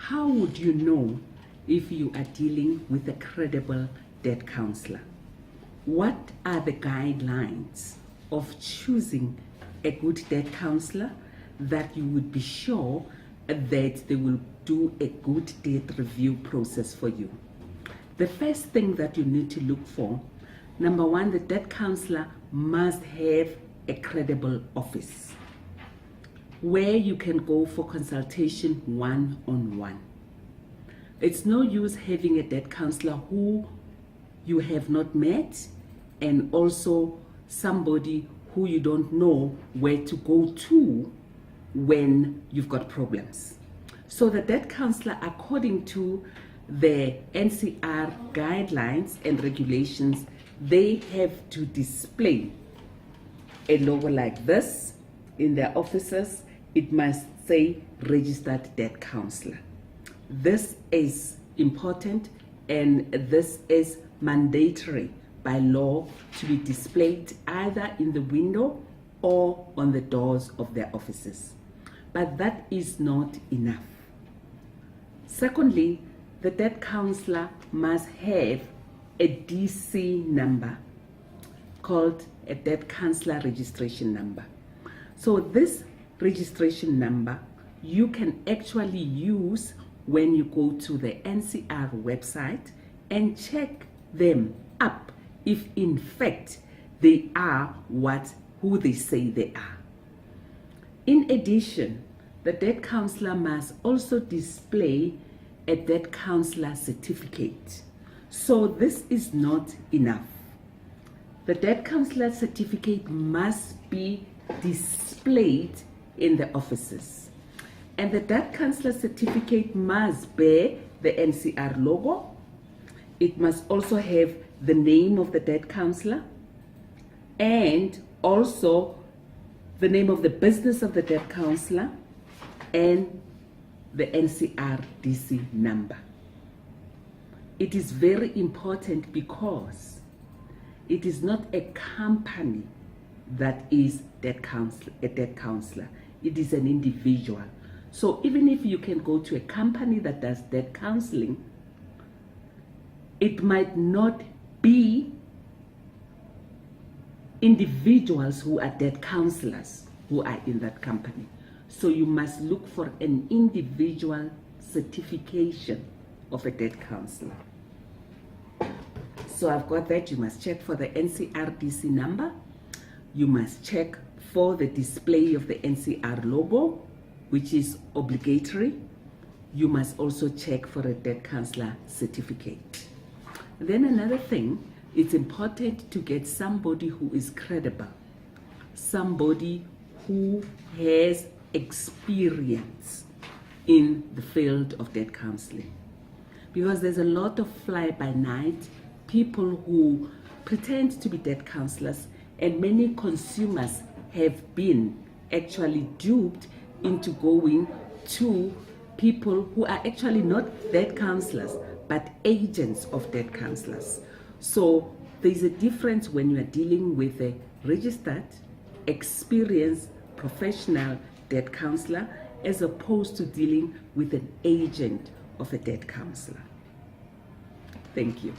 How would you know if you are dealing with a credible debt counselor? What are the guidelines of choosing a good debt counselor that you would be sure that they will do a good debt review process for you? The first thing that you need to look for, number one, the debt counselor must have a credible office where you can go for consultation one-on-one. It's no use having a debt counselor who you have not met and also somebody who you don't know where to go to when you've got problems. So the debt counselor, according to the NCR guidelines and regulations, they have to display a logo like this in their offices. It must say registered debt counselor. This is important and this is mandatory by law to be displayed either in the window or on the doors of their offices. But that is not enough. Secondly, the debt counselor must have a DC number called a debt counselor registration number. So this registration number you can actually use when you go to the NCR website and check them up if in fact they are who they say they are. In addition, the debt counselor must also display a debt counselor certificate. So this is not enough. The debt counselor certificate must be displayed in the offices. And the debt counselor certificate must bear the NCR logo. It must also have the name of the debt counselor and also the name of the business of the debt counselor and the NCR DC number. It is very important because it is not a company that is a debt counselor. It is an individual. So even if you can go to a company that does debt counseling, it might not be individuals who are debt counselors who are in that company. So you must look for an individual certification of a debt counselor. So I've got that. You must check for the NCRDC number. You must check for the display of the NCR logo, which is obligatory. You must also check for a debt counselor certificate. Then another thing, it's important to get somebody who is credible, somebody who has experience in the field of debt counseling. Because there's a lot of fly-by-night people who pretend to be debt counselors, and many consumers have been actually duped into going to people who are actually not debt counselors, but agents of debt counselors. So there's a difference when you are dealing with a registered, experienced, professional debt counselor as opposed to dealing with an agent of a debt counselor. Thank you.